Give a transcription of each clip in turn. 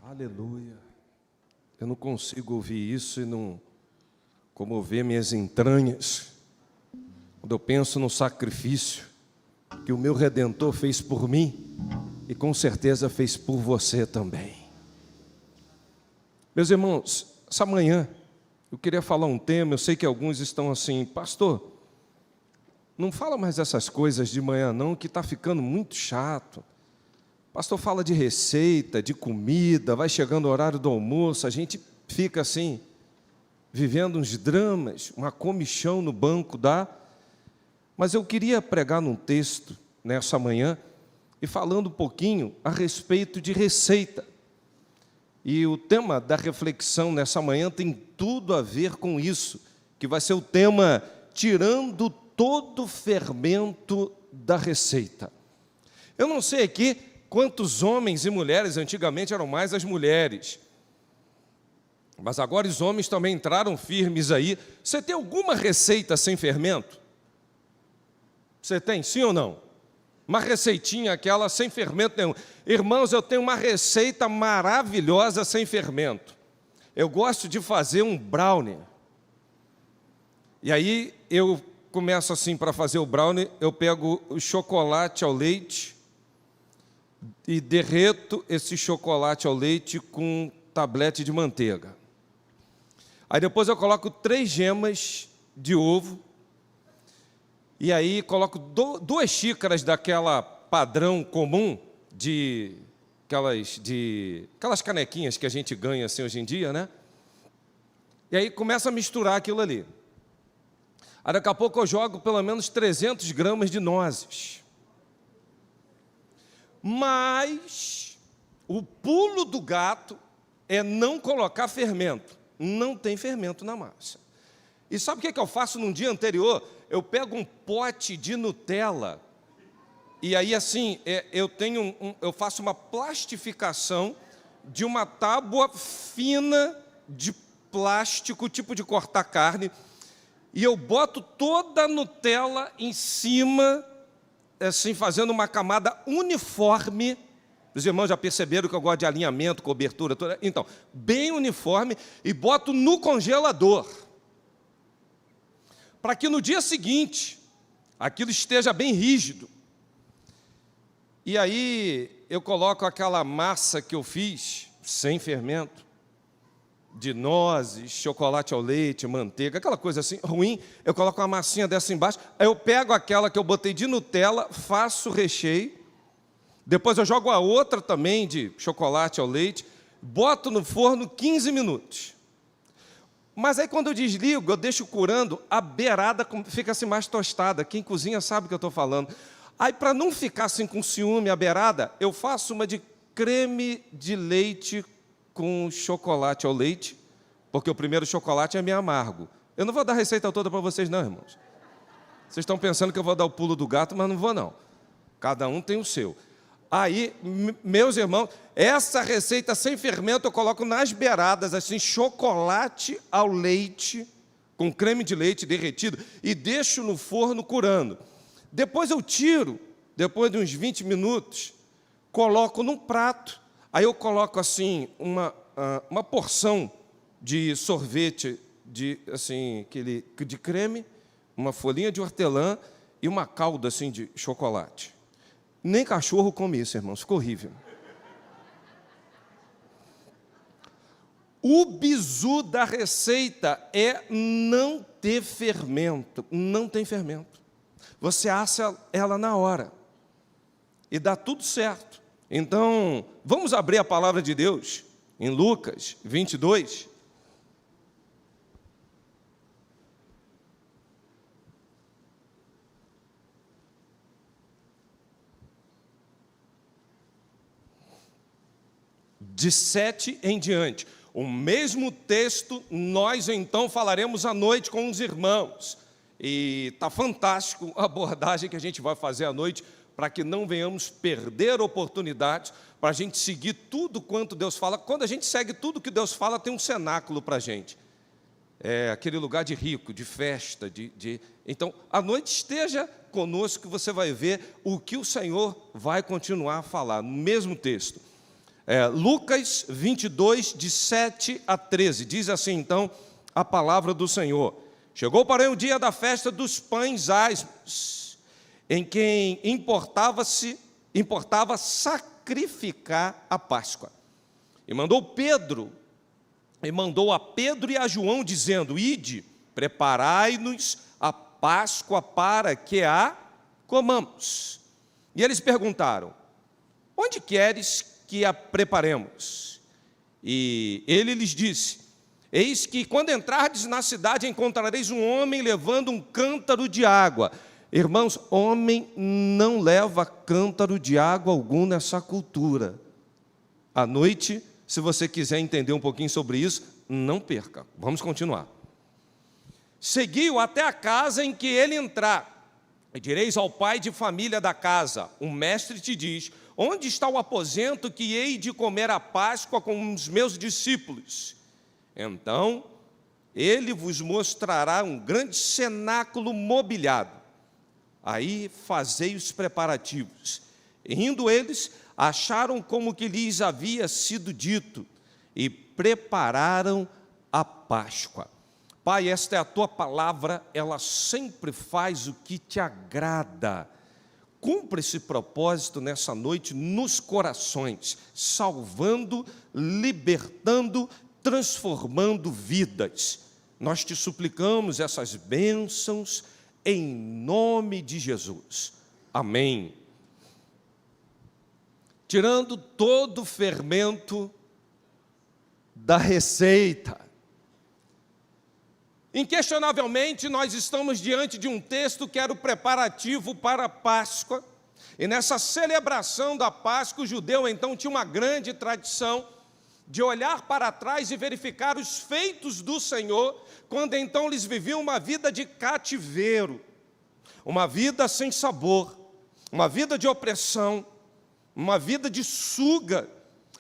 Aleluia. Eu não consigo ouvir isso e não comover minhas entranhas quando eu penso no sacrifício que o meu Redentor fez por mim e com certeza fez por você também. Meus irmãos, essa manhã eu queria falar um tema. Eu sei que alguns estão assim: pastor, não fala mais essas coisas de manhã não, que está ficando muito chato. Pastor fala de receita, de comida, vai chegando o horário do almoço, a gente fica assim, vivendo uns dramas, uma comichão no banco dá. Mas eu queria pregar num texto nessa manhã e falando um pouquinho a respeito de receita. E o tema da reflexão nessa manhã tem tudo a ver com isso, que vai ser o tema tirando todo o fermento da receita. Eu não sei aqui quantos homens e mulheres, antigamente eram mais as mulheres, mas agora os homens também entraram firmes aí. Você tem alguma receita sem fermento? Você tem, sim ou não? Uma receitinha aquela sem fermento nenhum. Irmãos, eu tenho uma receita maravilhosa sem fermento. Eu gosto de fazer um brownie. E aí eu começo assim, para fazer o brownie, eu pego o chocolate ao leite e derreto esse chocolate ao leite com um tablete de manteiga. Aí depois eu coloco 3 gemas de ovo. E aí coloco 2 xícaras daquela padrão comum aquelas canequinhas que a gente ganha assim hoje em dia, né? E aí começa a misturar aquilo ali. Aí daqui a pouco eu jogo pelo menos 300 gramas de nozes. Mas o pulo do gato é não colocar fermento. Não tem fermento na massa. E sabe o que eu faço num dia anterior? Eu pego um pote de Nutella e aí assim, eu faço uma plastificação de uma tábua fina de plástico, tipo de cortar carne, e eu boto toda a Nutella em cima, assim, fazendo uma camada uniforme. Os irmãos já perceberam que eu gosto de alinhamento, cobertura, toda. Então, bem uniforme, e boto no congelador, para que no dia seguinte aquilo esteja bem rígido. E aí eu coloco aquela massa que eu fiz, sem fermento, de nozes, chocolate ao leite, manteiga, aquela coisa assim, ruim. Eu coloco uma massinha dessa embaixo, aí eu pego aquela que eu botei de Nutella, faço o recheio, depois eu jogo a outra também de chocolate ao leite, boto no forno 15 minutos. Mas aí quando eu desligo, eu deixo curando, a beirada fica assim mais tostada. Quem cozinha sabe o que eu estou falando. Aí para não ficar assim com ciúme a beirada, eu faço uma de creme de leite com chocolate ao leite, porque o primeiro chocolate é meio amargo. Eu não vou dar a receita toda para vocês não, irmãos. Vocês estão pensando que eu vou dar o pulo do gato, mas não vou não. Cada um tem o seu. Aí, meus irmãos, essa receita sem fermento eu coloco nas beiradas, assim, chocolate ao leite, com creme de leite derretido, e deixo no forno curando. Depois eu tiro, depois de uns 20 minutos, coloco num prato. Aí eu coloco, assim, uma porção de sorvete de creme, uma folhinha de hortelã e uma calda, assim, de chocolate. Nem cachorro come isso, irmãos, ficou horrível. O bizu da receita é não ter fermento. Não tem fermento. Você assa ela na hora e dá tudo certo. Então, vamos abrir a palavra de Deus em Lucas 22. De 7 em diante. O mesmo texto nós então falaremos à noite com os irmãos. E está fantástico a abordagem que a gente vai fazer à noite, para que não venhamos perder oportunidades, para a gente seguir tudo quanto Deus fala. Quando a gente segue tudo que Deus fala, tem um cenáculo para a gente. É aquele lugar de rico, de festa. Então, à noite esteja conosco, que você vai ver o que o Senhor vai continuar a falar, no mesmo texto. Lucas 22, de 7 a 13, diz assim então a palavra do Senhor. Chegou, porém, o dia da festa dos pães asmos, em quem importava sacrificar a Páscoa. E mandou a Pedro e a João, dizendo: ide, preparai-nos a Páscoa para que a comamos. E eles perguntaram: onde queres que a preparemos? E ele lhes disse: eis que quando entrardes na cidade encontrareis um homem levando um cântaro de água. Irmãos, homem não leva cântaro de água algum nessa cultura. À noite, se você quiser entender um pouquinho sobre isso, não perca. Vamos continuar. Seguiu até a casa em que ele entrar. E direis ao pai de família da casa: o mestre te diz: onde está o aposento que hei de comer a Páscoa com os meus discípulos? Então, ele vos mostrará um grande cenáculo mobiliado. Aí fazei os preparativos. E indo eles, acharam como que lhes havia sido dito, e prepararam a Páscoa. Pai, esta é a tua palavra, ela sempre faz o que te agrada. Cumpra esse propósito nessa noite nos corações, salvando, libertando, transformando vidas. Nós te suplicamos essas bênçãos em nome de Jesus. Amém. Tirando todo o fermento da receita, inquestionavelmente, nós estamos diante de um texto que era o preparativo para a Páscoa. E nessa celebração da Páscoa, o judeu então tinha uma grande tradição de olhar para trás e verificar os feitos do Senhor, quando então eles viviam uma vida de cativeiro, uma vida sem sabor, uma vida de opressão, uma vida de suga.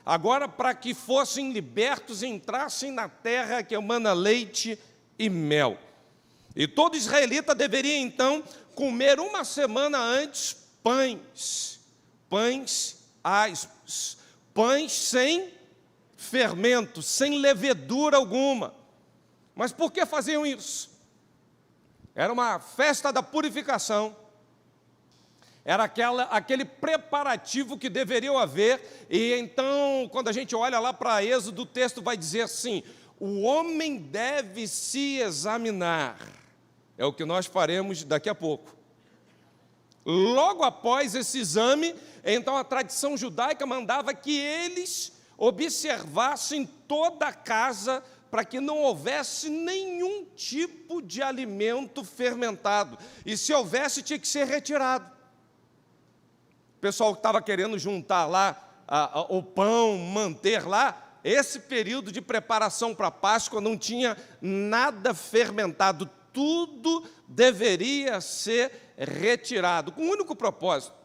Agora, para que fossem libertos, entrassem na terra que emana leite e mel. E todo israelita deveria então comer uma semana antes pães asmos, pães sem fermento, sem levedura alguma. Mas por que faziam isso? Era uma festa da purificação, era aquele preparativo que deveria haver. E então, quando a gente olha lá para Êxodo, o texto vai dizer assim: o homem deve se examinar. É o que nós faremos daqui a pouco. Logo após esse exame, então a tradição judaica mandava que eles observassem toda a casa para que não houvesse nenhum tipo de alimento fermentado. E se houvesse, tinha que ser retirado. O pessoal que estava querendo juntar lá o pão, manter lá, esse período de preparação para a Páscoa não tinha nada fermentado, tudo deveria ser retirado, com um único propósito: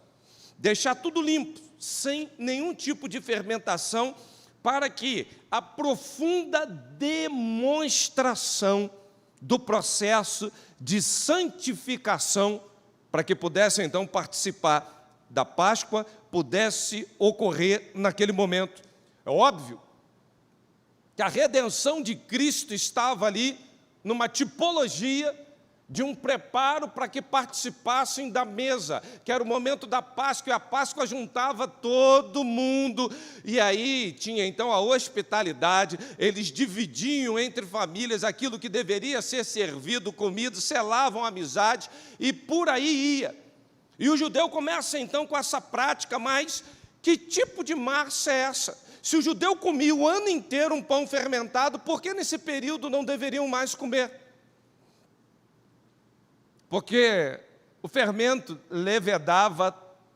deixar tudo limpo, sem nenhum tipo de fermentação, para que a profunda demonstração do processo de santificação, para que pudessem então participar da Páscoa, pudesse ocorrer naquele momento. É óbvio que a redenção de Cristo estava ali numa tipologia de um preparo para que participassem da mesa, que era o momento da Páscoa, e a Páscoa juntava todo mundo, e aí tinha então a hospitalidade, eles dividiam entre famílias aquilo que deveria ser servido, comido, selavam amizade, e por aí ia. E o judeu começa então com essa prática, mas que tipo de massa é essa? Se o judeu comia o ano inteiro um pão fermentado, por que nesse período não deveriam mais comer? Porque o fermento levedava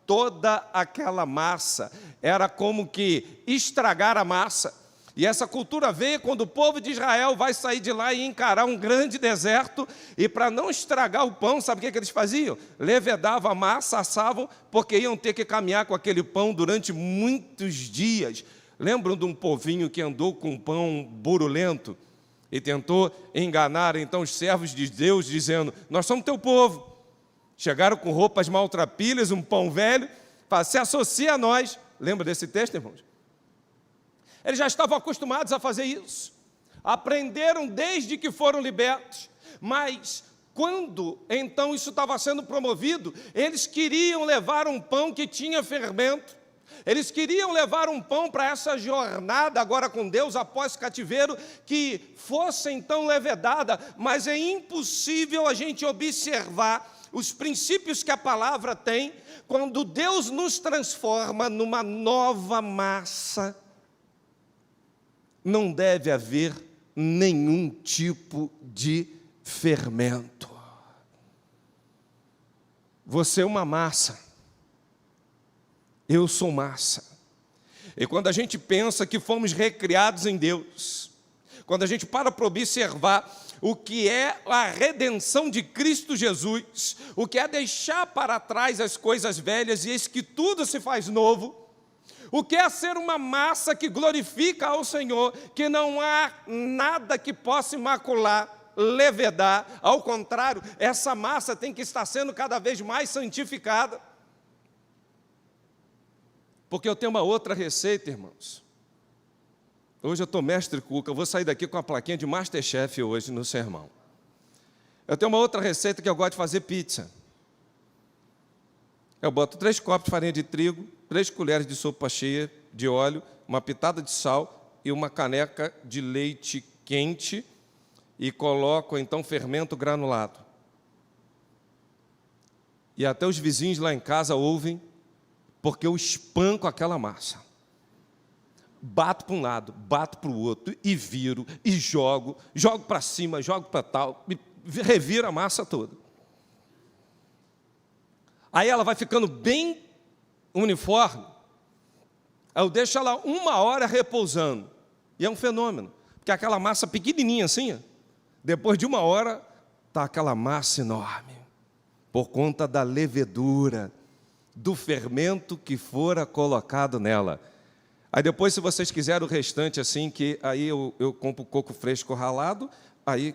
toda aquela massa, era como que estragar a massa. E essa cultura veio quando o povo de Israel vai sair de lá e encarar um grande deserto, e para não estragar o pão, sabe o que eles faziam? Levedavam a massa, assavam, porque iam ter que caminhar com aquele pão durante muitos dias. Lembram de um povinho que andou com um pão burulento e tentou enganar então os servos de Deus, dizendo: nós somos teu povo. Chegaram com roupas maltrapilhas, um pão velho, se associa a nós. Lembra desse texto, irmãos? Eles já estavam acostumados a fazer isso. Aprenderam desde que foram libertos. Mas quando então isso estava sendo promovido, eles queriam levar um pão que tinha fermento. Eles queriam levar um pão para essa jornada agora com Deus após cativeiro, que fosse então levedada, mas é impossível a gente observar os princípios que a palavra tem quando Deus nos transforma numa nova massa. Não deve haver nenhum tipo de fermento. Você é uma massa. Eu sou massa. E quando a gente pensa que fomos recriados em Deus, quando a gente para observar o que é a redenção de Cristo Jesus, o que é deixar para trás as coisas velhas e eis que tudo se faz novo, o que é ser uma massa que glorifica ao Senhor, que não há nada que possa macular, levedar, ao contrário, essa massa tem que estar sendo cada vez mais santificada. Porque eu tenho uma outra receita, irmãos. Hoje eu estou mestre Cuca, eu vou sair daqui com a plaquinha de Masterchef hoje no sermão. Eu tenho uma outra receita que eu gosto de fazer pizza. Eu boto 3 copos de farinha de trigo, 3 colheres de sopa cheia de óleo, uma pitada de sal e uma caneca de leite quente e coloco então fermento granulado. E até os vizinhos lá em casa ouvem, porque eu espanco aquela massa. Bato para um lado, bato para o outro, e viro, e jogo para cima, jogo para tal, e reviro a massa toda. Aí ela vai ficando bem uniforme, aí eu deixo ela 1 hora repousando, e é um fenômeno, porque aquela massa pequenininha assim, depois de 1 hora, está aquela massa enorme, por conta da levedura, do fermento que fora colocado nela. Aí depois, se vocês quiserem o restante, assim, que aí eu compro coco fresco ralado, aí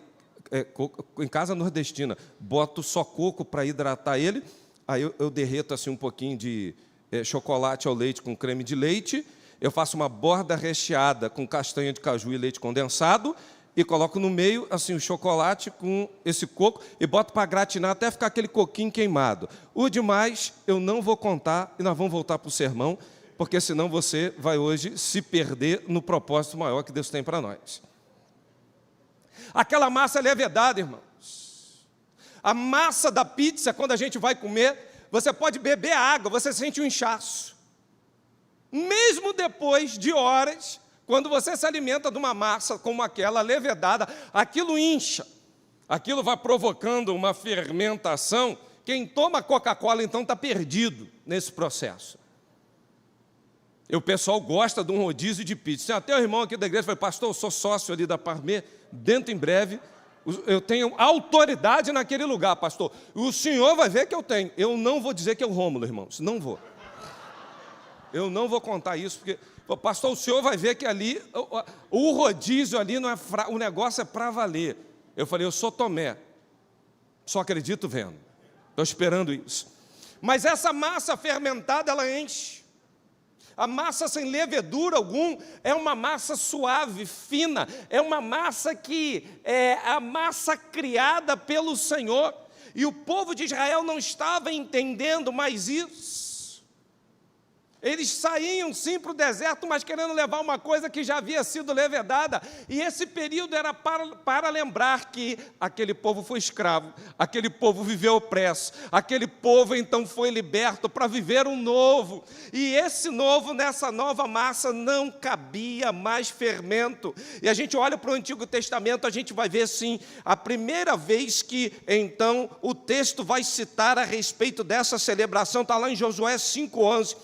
em casa nordestina, boto só coco para hidratar ele, aí eu derreto assim um pouquinho de chocolate ao leite com creme de leite, eu faço uma borda recheada com castanha de caju e leite condensado, e coloco no meio assim o chocolate com esse coco e boto para gratinar até ficar aquele coquinho queimado. O demais eu não vou contar e nós vamos voltar para o sermão, porque senão você vai hoje se perder no propósito maior que Deus tem para nós. Aquela massa é levedada, irmãos. A massa da pizza, quando a gente vai comer, você pode beber água, você sente um inchaço. Mesmo depois de horas, quando você se alimenta de uma massa como aquela, levedada, aquilo incha, aquilo vai provocando uma fermentação. Quem toma Coca-Cola, então, está perdido nesse processo. E o pessoal gosta de um rodízio de pizza. Tem até o irmão aqui da igreja que fala, pastor, eu sou sócio ali da Parmê, dentro em breve, eu tenho autoridade naquele lugar, pastor. O senhor vai ver que eu tenho. Eu não vou dizer que é o Rômulo, irmãos, não vou. Eu não vou contar isso, porque... pastor, o senhor vai ver que ali, o rodízio ali, não é o negócio é para valer. Eu falei, eu sou Tomé, só acredito vendo, estou esperando isso. Mas essa massa fermentada, ela enche. A massa sem levedura algum é uma massa suave, fina, é uma massa que é a massa criada pelo Senhor. E o povo de Israel não estava entendendo mais isso. Eles saíam sim para o deserto, mas querendo levar uma coisa que já havia sido levedada. E esse período era para lembrar que aquele povo foi escravo, aquele povo viveu opresso, aquele povo então foi liberto para viver um novo. E esse novo, nessa nova massa, não cabia mais fermento. E a gente olha para o Antigo Testamento, a gente vai ver sim, a primeira vez que então o texto vai citar a respeito dessa celebração, está lá em Josué 5:11.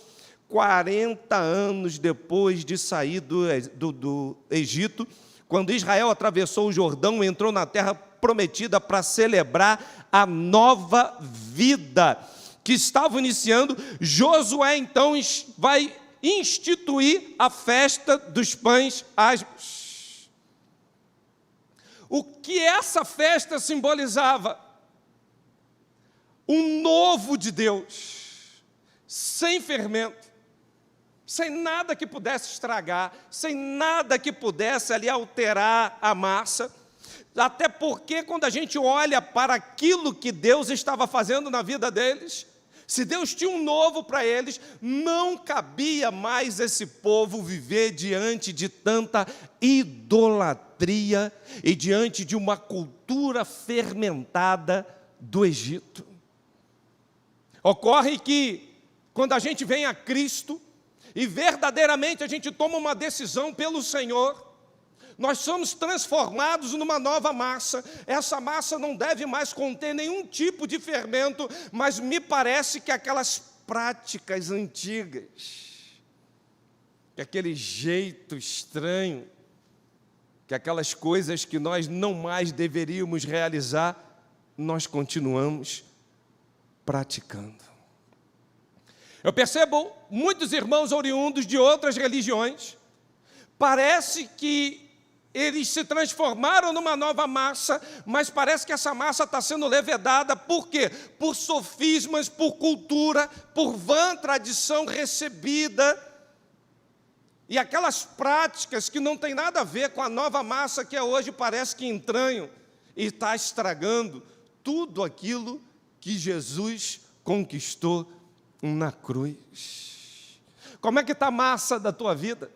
40 anos depois de sair do Egito, quando Israel atravessou o Jordão, entrou na terra prometida para celebrar a nova vida que estava iniciando, Josué então vai instituir a festa dos pães asmos. O que essa festa simbolizava? Um novo de Deus, sem fermento. sem nada que pudesse estragar, sem nada que pudesse ali alterar a massa. Até porque quando a gente olha para aquilo que Deus estava fazendo na vida deles, se Deus tinha um novo para eles, não cabia mais esse povo viver diante de tanta idolatria e diante de uma cultura fermentada do Egito. Ocorre que, quando a gente vem a Cristo, e verdadeiramente a gente toma uma decisão pelo Senhor, nós somos transformados numa nova massa. Essa massa não deve mais conter nenhum tipo de fermento, mas me parece que aquelas práticas antigas, que aquele jeito estranho, que aquelas coisas que nós não mais deveríamos realizar, nós continuamos praticando. Eu percebo muitos irmãos oriundos de outras religiões, parece que eles se transformaram numa nova massa, mas parece que essa massa está sendo levedada. Por quê? Por sofismas, por cultura, por vã tradição recebida. E aquelas práticas que não tem nada a ver com a nova massa que é hoje, parece que entranham e está estragando tudo aquilo que Jesus conquistou na cruz. Como é que está a massa da tua vida?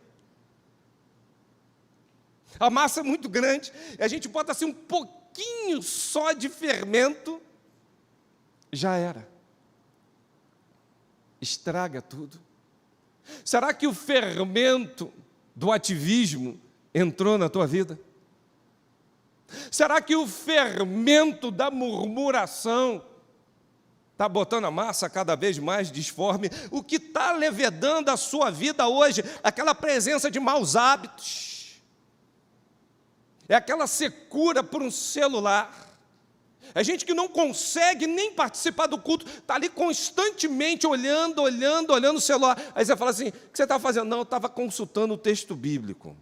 A massa é muito grande, e a gente bota assim um pouquinho só de fermento, já era. Estraga tudo. Será que o fermento do ativismo entrou na tua vida? Será que o fermento da murmuração está botando a massa cada vez mais disforme? O que está levedando a sua vida hoje? Aquela presença de maus hábitos. É aquela secura por um celular. É gente que não consegue nem participar do culto, está ali constantemente olhando o celular. Aí você fala assim, o que você estava fazendo? Não, eu estava consultando o texto bíblico.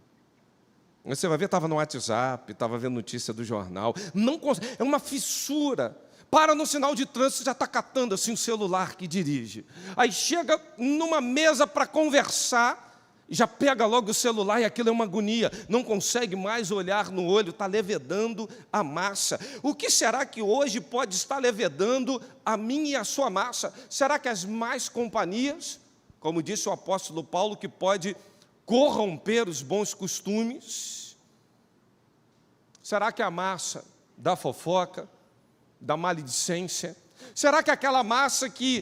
Aí você vai ver, estava no WhatsApp, estava vendo notícia do jornal. Não consegue, é uma fissura. Para no sinal de trânsito, já está catando assim o celular que dirige. Aí chega numa mesa para conversar, já pega logo o celular e aquilo é uma agonia. Não consegue mais olhar no olho, está levedando a massa. O que será que hoje pode estar levedando a minha e a sua massa? Será que as más companhias, como disse o apóstolo Paulo, que pode corromper os bons costumes? Será que a massa da fofoca, da maledicência? Será que aquela massa que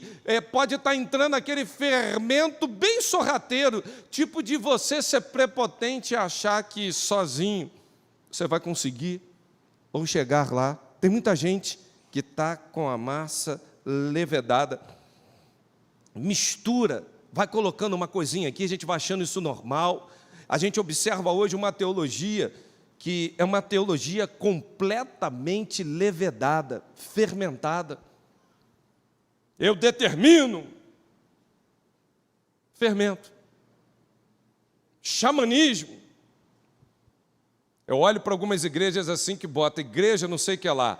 pode estar entrando aquele fermento bem sorrateiro, tipo de você ser prepotente e achar que sozinho você vai conseguir ou chegar lá? Tem muita gente que está com a massa levedada, mistura, vai colocando uma coisinha aqui, a gente vai achando isso normal. A gente observa hoje uma teologia que é uma teologia completamente levedada, fermentada. Eu determino fermento, xamanismo. Eu olho para algumas igrejas assim que bota igreja não sei o que lá,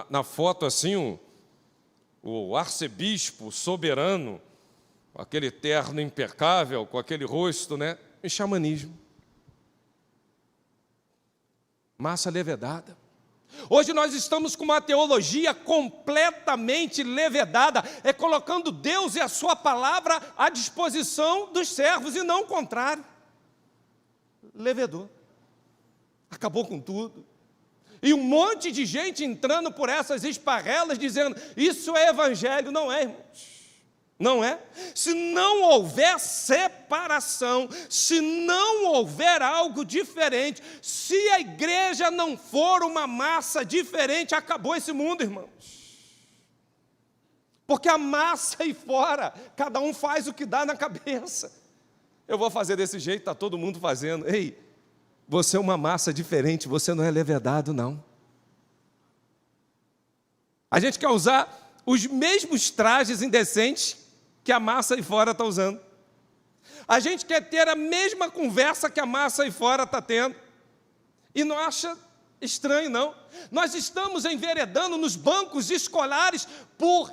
na foto assim o arcebispo soberano, com aquele terno impecável, com aquele rosto, né? E xamanismo. Massa levedada. Hoje nós estamos com uma teologia completamente levedada, colocando Deus e a sua palavra à disposição dos servos, e não o contrário. Levedou. Acabou com tudo. E um monte de gente entrando por essas esparrelas, dizendo, isso é evangelho. Não é, irmãos. Não é? Se não houver separação, se não houver algo diferente, se a igreja não for uma massa diferente, acabou esse mundo, irmãos. Porque a massa aí fora, cada um faz o que dá na cabeça. Eu vou fazer desse jeito, está todo mundo fazendo. Ei, você é uma massa diferente, você não é levedado, não. A gente quer usar os mesmos trajes indecentes que a massa aí fora está usando. A gente quer ter a mesma conversa que a massa aí fora está tendo. E não acha estranho, não. Nós estamos enveredando nos bancos escolares por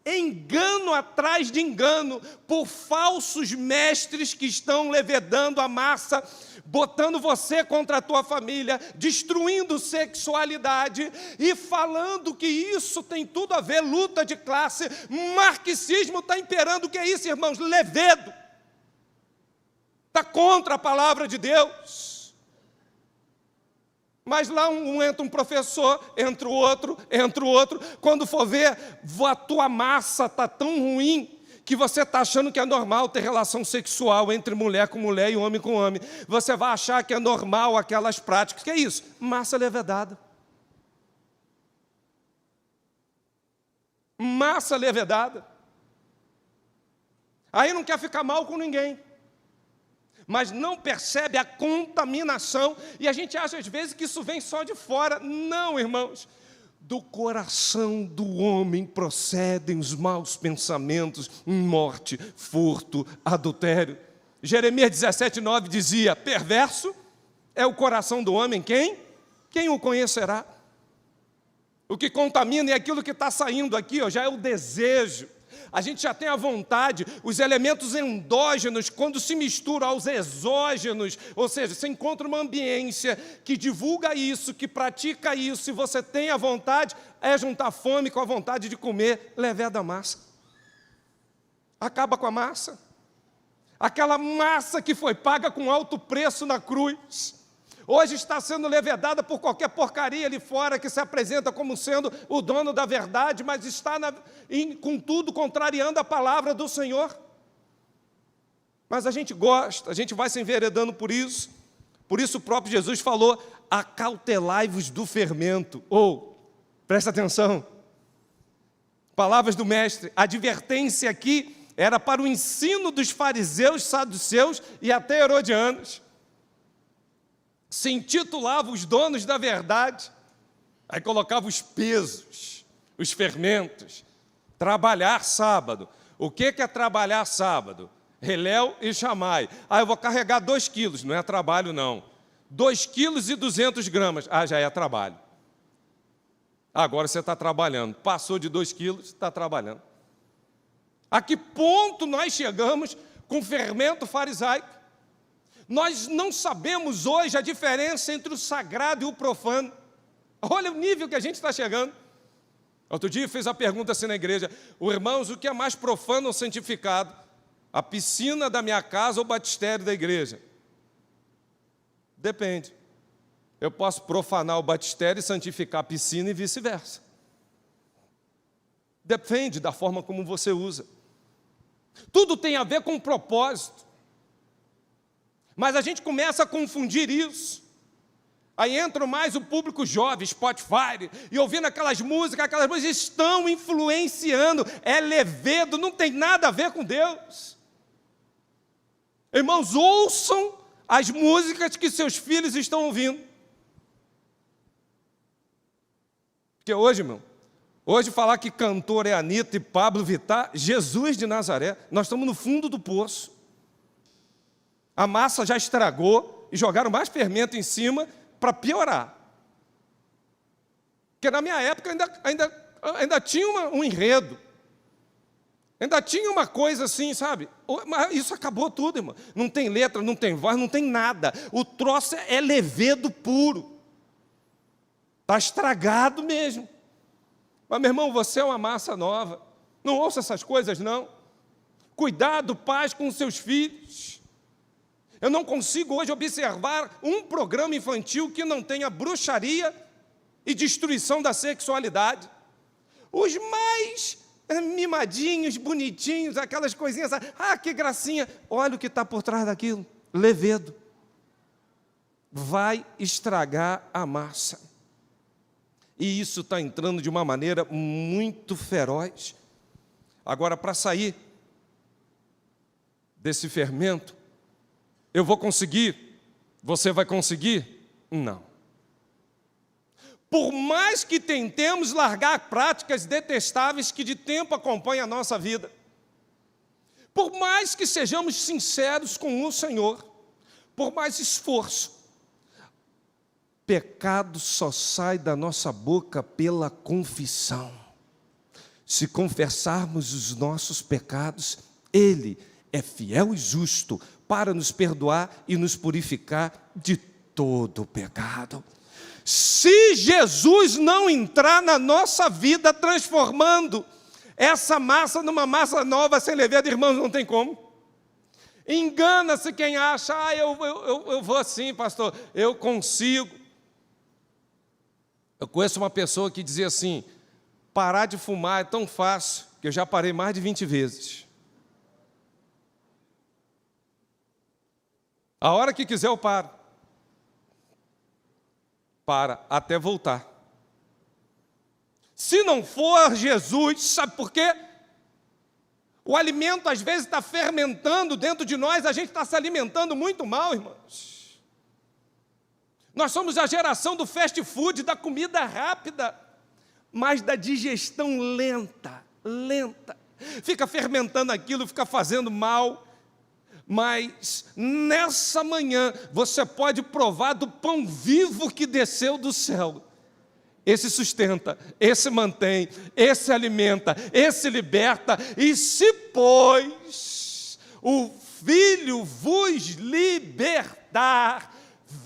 engano atrás de engano, por falsos mestres que estão levedando a massa, botando você contra a tua família, destruindo sexualidade e falando que isso tem tudo a ver, luta de classe. Marxismo está imperando. O que é isso, irmãos? Levedo. Está contra a palavra de Deus. Mas lá entra um professor, entra o outro. Quando for ver, a tua massa está tão ruim que você está achando que é normal ter relação sexual entre mulher com mulher e homem com homem. Você vai achar que é normal aquelas práticas. O que é isso? Massa levedada. Massa levedada. Aí não quer ficar mal com ninguém, mas não percebe a contaminação, e a gente acha às vezes que isso vem só de fora. Não, irmãos, do coração do homem procedem os maus pensamentos, morte, furto, adultério. Jeremias 17:9 dizia: perverso é o coração do homem, quem o conhecerá? O que contamina é aquilo que está saindo aqui, já é o desejo. A gente já tem a vontade, os elementos endógenos, quando se misturam aos exógenos, ou seja, você encontra uma ambiência que divulga isso, que pratica isso, e você tem a vontade, é juntar fome com a vontade de comer, leveda a massa. Acaba com a massa. Aquela massa que foi paga com alto preço na cruz, hoje está sendo levedada por qualquer porcaria ali fora que se apresenta como sendo o dono da verdade, mas está, contudo, contrariando a palavra do Senhor. Mas a gente gosta, a gente vai se enveredando por isso o próprio Jesus falou: acautelai-vos do fermento. Presta atenção, palavras do mestre, a advertência aqui era para o ensino dos fariseus, saduceus e até herodianos. Se intitulava os donos da verdade, aí colocava os pesos, os fermentos. Trabalhar sábado. O que é trabalhar sábado? Reléu e chamai. Eu vou carregar 2 quilos, não é trabalho não. 2 quilos e 200 gramas, já é trabalho. Agora você está trabalhando, passou de 2 quilos, está trabalhando. A que ponto nós chegamos com fermento farisaico? Nós não sabemos hoje a diferença entre o sagrado e o profano. Olha o nível que a gente está chegando. Outro dia eu fiz a pergunta assim na igreja: irmãos, o que é mais profano ou santificado? A piscina da minha casa ou o batistério da igreja? Depende. Eu posso profanar o batistério e santificar a piscina e vice-versa. Depende da forma como você usa. Tudo tem a ver com propósito. Mas a gente começa a confundir isso. Aí entra mais o público jovem, Spotify, e ouvindo aquelas músicas estão influenciando. É levedo, não tem nada a ver com Deus. Irmãos, ouçam as músicas que seus filhos estão ouvindo. Porque hoje, irmão, falar que cantor é Anitta e Pablo Vittar, Jesus de Nazaré, nós estamos no fundo do poço. A massa já estragou e jogaram mais fermento em cima para piorar. Porque na minha época ainda tinha um enredo. Ainda tinha uma coisa assim, sabe? Mas isso acabou tudo, irmão. Não tem letra, não tem voz, não tem nada. O troço é levedo puro. Está estragado mesmo. Mas, meu irmão, você é uma massa nova. Não ouça essas coisas, não. Cuidado, pais, com seus filhos. Eu não consigo hoje observar um programa infantil que não tenha bruxaria e destruição da sexualidade. Os mais mimadinhos, bonitinhos, aquelas coisinhas, que gracinha. Olha o que está por trás daquilo, levedo. Vai estragar a massa. E isso está entrando de uma maneira muito feroz. Agora, para sair desse fermento, eu vou conseguir? Você vai conseguir? Não. Por mais que tentemos largar práticas detestáveis que de tempo acompanham a nossa vida, por mais que sejamos sinceros com o Senhor, por mais esforço, pecado só sai da nossa boca pela confissão. se confessarmos os nossos pecados, Ele é fiel e justo para nos perdoar e nos purificar de todo o pecado. Se Jesus não entrar na nossa vida transformando essa massa numa massa nova, sem levedura, irmãos, não tem como. Engana-se quem acha, eu vou assim, pastor, eu consigo. Eu conheço uma pessoa que dizia assim, parar de fumar é tão fácil, que eu já parei mais de 20 vezes. A hora que quiser eu paro. Para, até voltar. Se não for Jesus, sabe por quê? O alimento às vezes está fermentando dentro de nós, a gente está se alimentando muito mal, irmãos. Nós somos a geração do fast food, da comida rápida, mas da digestão lenta. Fica fermentando aquilo, fica fazendo mal. Mas nessa manhã você pode provar do pão vivo que desceu do céu. Esse sustenta, esse mantém, esse alimenta, esse liberta. E se, pois, o Filho vos libertar,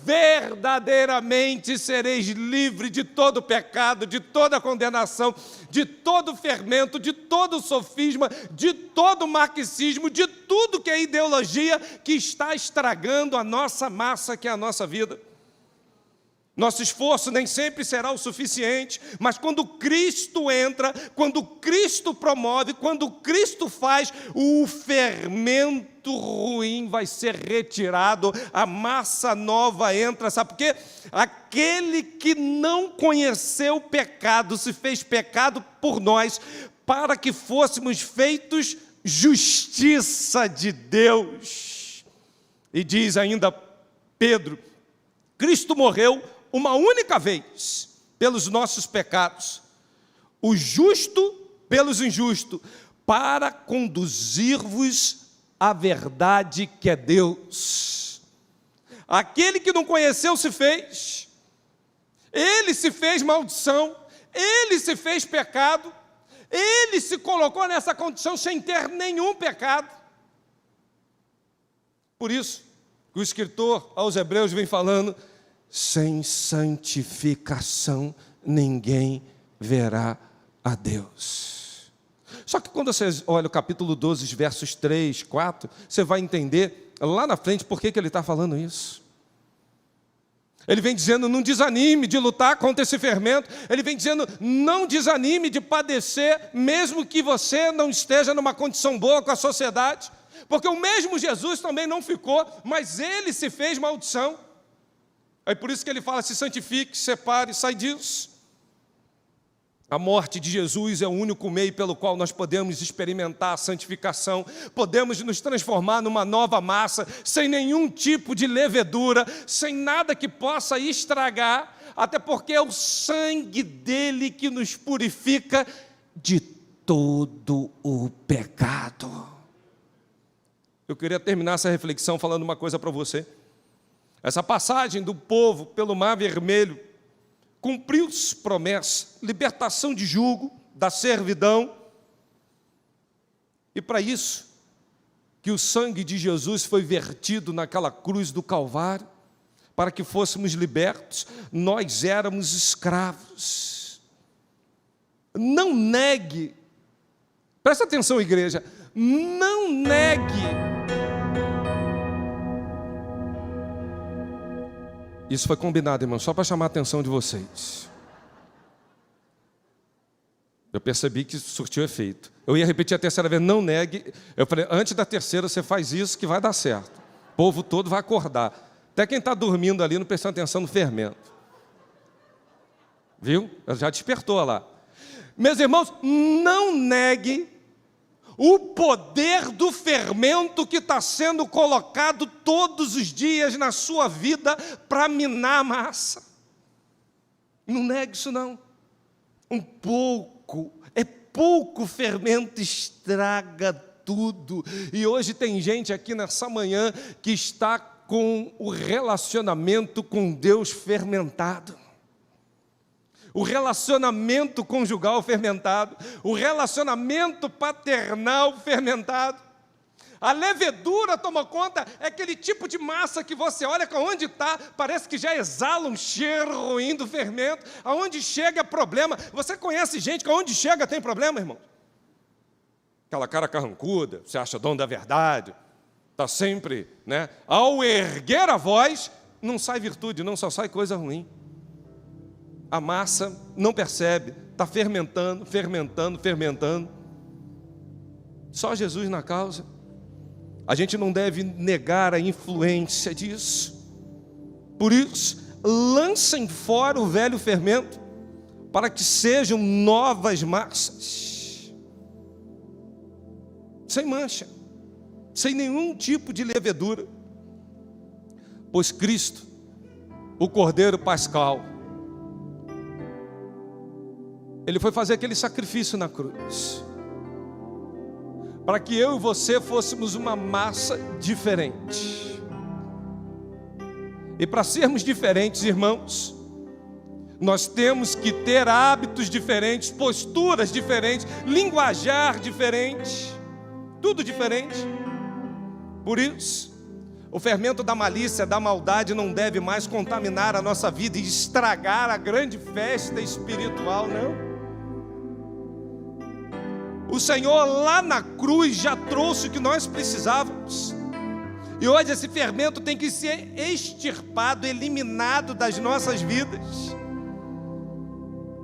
verdadeiramente sereis livres de todo pecado, de toda condenação, de todo fermento, de todo sofisma, de todo marxismo, de tudo que é ideologia que está estragando a nossa massa, que é a nossa vida. Nosso esforço nem sempre será o suficiente, mas quando Cristo entra, quando Cristo promove, quando Cristo faz, o fermento ruim vai ser retirado, a massa nova entra, sabe por quê? Aquele que não conheceu o pecado, se fez pecado por nós, para que fôssemos feitos justiça de Deus. E diz ainda Pedro, Cristo morreu uma única vez pelos nossos pecados, o justo pelos injustos, para conduzir-vos à verdade que é Deus. Aquele que não conheceu se fez, ele se fez maldição, ele se fez pecado, ele se colocou nessa condição sem ter nenhum pecado. Por isso, o escritor aos Hebreus vem falando, sem santificação ninguém verá a Deus. Só que quando você olha o capítulo 12, versos 3, 4, você vai entender lá na frente por que ele está falando isso. Ele vem dizendo, não desanime de lutar contra esse fermento. Ele vem dizendo, não desanime de padecer, mesmo que você não esteja numa condição boa com a sociedade. Porque o mesmo Jesus também não ficou, mas ele se fez maldição. É por isso que ele fala, se santifique, separe, sai disso. A morte de Jesus é o único meio pelo qual nós podemos experimentar a santificação, podemos nos transformar numa nova massa, sem nenhum tipo de levedura, sem nada que possa estragar, até porque é o sangue dele que nos purifica de todo o pecado. Eu queria terminar essa reflexão falando uma coisa para você. Essa passagem do povo pelo Mar Vermelho cumpriu-se promessa, libertação de jugo, da servidão. E para isso, que o sangue de Jesus foi vertido naquela cruz do Calvário, para que fôssemos libertos, nós éramos escravos. Não negue, presta atenção, igreja, não negue. Isso foi combinado, irmão, só para chamar a atenção de vocês. Eu percebi que surtiu efeito. Eu ia repetir a terceira vez, não negue. Eu falei, antes da terceira você faz isso que vai dar certo. O povo todo vai acordar. Até quem está dormindo ali não prestando atenção no fermento. Viu? Já despertou lá. Meus irmãos, não negue o poder do fermento que está sendo colocado todos os dias na sua vida para minar a massa. Não negue isso não. Pouco fermento estraga tudo. E hoje tem gente aqui nessa manhã que está com o relacionamento com Deus fermentado. o relacionamento conjugal fermentado, o relacionamento paternal fermentado. A levedura toma conta, é aquele tipo de massa que você olha com onde está, parece que já exala um cheiro ruim do fermento, aonde chega é problema. Você conhece gente que aonde chega tem problema, irmão? Aquela cara carrancuda, você acha dono da verdade, está sempre, né? Ao erguer a voz, não sai virtude, não, só sai coisa ruim. A massa não percebe, está fermentando, fermentando, fermentando. Só Jesus na causa. A gente não deve negar a influência disso. Por isso, lancem fora o velho fermento, para que sejam novas massas, sem mancha, sem nenhum tipo de levedura. Pois Cristo, o Cordeiro Pascal, Ele foi fazer aquele sacrifício na cruz, para que eu e você fôssemos uma massa diferente. E para sermos diferentes, irmãos, nós temos que ter hábitos diferentes, posturas diferentes, linguajar diferente, tudo diferente. Por isso, o fermento da malícia, da maldade não deve mais contaminar a nossa vida e estragar a grande festa espiritual, não. O Senhor lá na cruz já trouxe o que nós precisávamos. E hoje esse fermento tem que ser extirpado, eliminado das nossas vidas.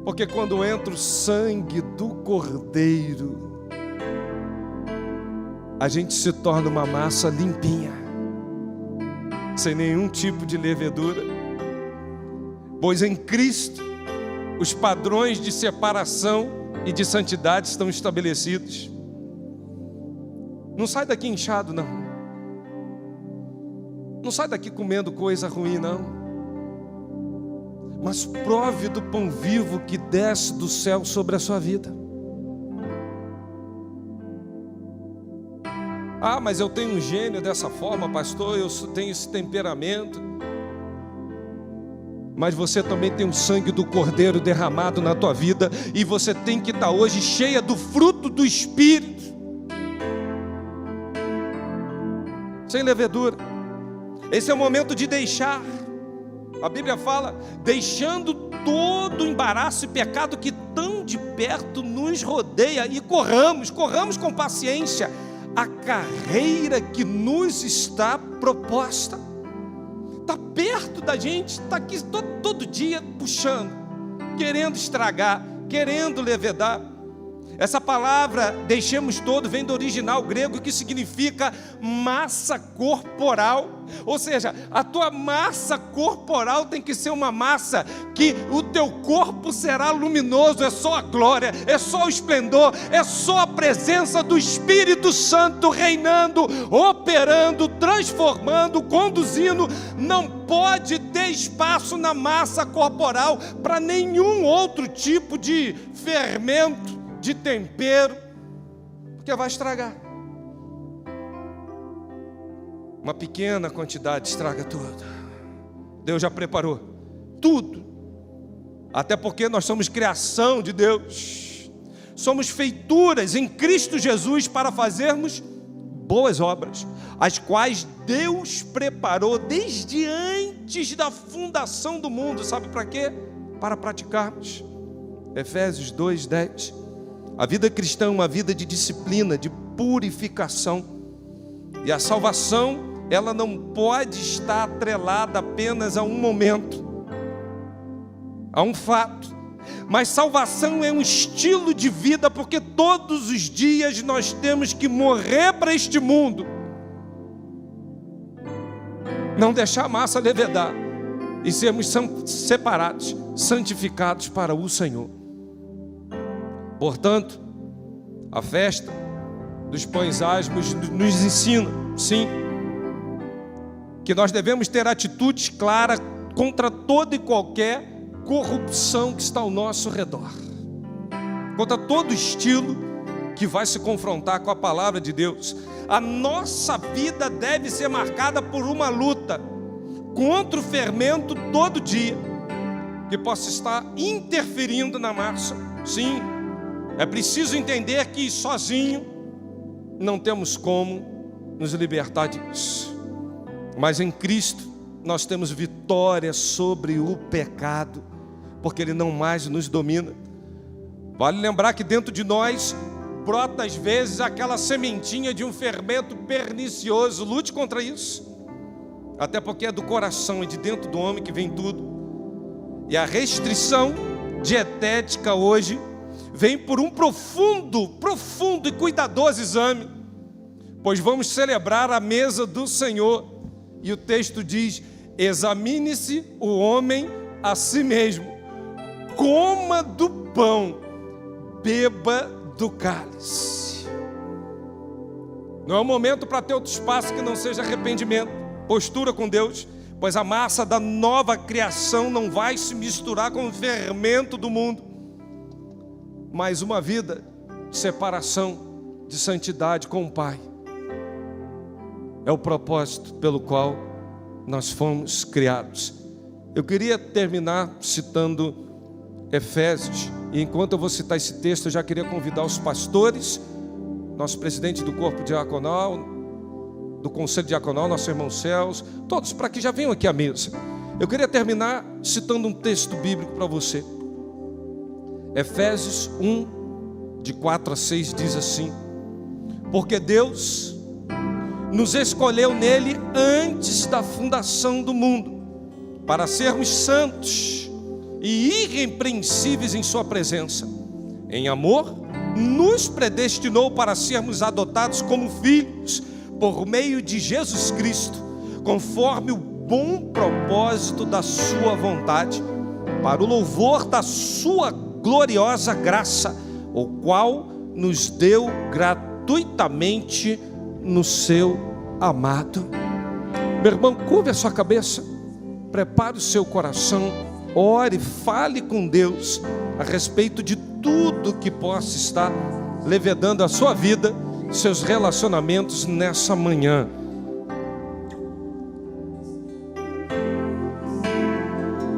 Porque quando entra o sangue do Cordeiro, a gente se torna uma massa limpinha, sem nenhum tipo de levedura. Pois em Cristo, os padrões de separação e de santidade estão estabelecidos. Não sai daqui inchado, não. Não sai daqui comendo coisa ruim, não. Mas prove do pão vivo que desce do céu sobre a sua vida. Ah, mas eu tenho um gênio dessa forma, pastor, eu tenho esse temperamento. Mas você também tem o sangue do Cordeiro derramado na tua vida, e você tem que estar hoje cheia do fruto do Espírito, sem levedura. Esse é o momento de deixar. A Bíblia fala, deixando todo o embaraço e pecado que tão de perto nos rodeia, e corramos com paciência a carreira que nos está proposta. Está perto da gente, está aqui todo dia puxando, querendo estragar, querendo levedar. Essa palavra, deixemos todo, vem do original grego, que significa massa corporal. Ou seja, a tua massa corporal tem que ser uma massa que o teu corpo será luminoso. É só a glória, é só o esplendor, é só a presença do Espírito Santo reinando, operando, transformando, conduzindo. Não pode ter espaço na massa corporal para nenhum outro tipo de fermento, de tempero, porque vai estragar. Uma pequena quantidade estraga tudo. Deus já preparou tudo, até porque nós somos criação de Deus, somos feituras em Cristo Jesus para fazermos boas obras, as quais Deus preparou desde antes da fundação do mundo. Sabe para quê? Para praticarmos. Efésios 2:10. A vida cristã é uma vida de disciplina, de purificação. E a salvação, ela não pode estar atrelada apenas a um momento, a um fato. Mas salvação é um estilo de vida, porque todos os dias nós temos que morrer para este mundo. Não deixar a massa levedar e sermos separados, santificados para o Senhor. Portanto, a festa dos pães asmos nos ensina, sim, que nós devemos ter atitudes claras contra toda e qualquer corrupção que está ao nosso redor, contra todo estilo que vai se confrontar com a palavra de Deus. A nossa vida deve ser marcada por uma luta contra o fermento todo dia, que possa estar interferindo na massa. Sim, é preciso entender que sozinho não temos como nos libertar disso. Mas em Cristo nós temos vitória sobre o pecado, porque Ele não mais nos domina. Vale lembrar que dentro de nós brota às vezes aquela sementinha de um fermento pernicioso. Lute contra isso, até porque é do coração e de dentro do homem que vem tudo. E a restrição dietética hoje vem por um profundo e cuidadoso exame, pois vamos celebrar a mesa do Senhor, e o texto diz: examine-se o homem a si mesmo, coma do pão, beba do cálice. Não é um momento para ter outro espaço que não seja arrependimento, postura com Deus, pois a massa da nova criação não vai se misturar com o fermento do mundo, mas uma vida de separação, de santidade com o Pai. É o propósito pelo qual nós fomos criados. Eu queria terminar citando Efésios, e enquanto eu vou citar esse texto, eu já queria convidar os pastores, nosso presidente do corpo diaconal, do conselho diaconal, nosso irmão Celso, todos para que já venham aqui à mesa. Eu queria terminar citando um texto bíblico para você. Efésios 1, de 4 a 6 diz assim: porque Deus nos escolheu nele antes da fundação do mundo, para sermos santos e irrepreensíveis em sua presença. Em amor, nos predestinou para sermos adotados como filhos, por meio de Jesus Cristo, conforme o bom propósito da sua vontade, para o louvor da sua gloriosa graça, o qual nos deu gratuitamente no seu amado. Meu irmão, curve a sua cabeça, prepare o seu coração, ore, fale com Deus a respeito de tudo que possa estar levedando a sua vida, seus relacionamentos nessa manhã.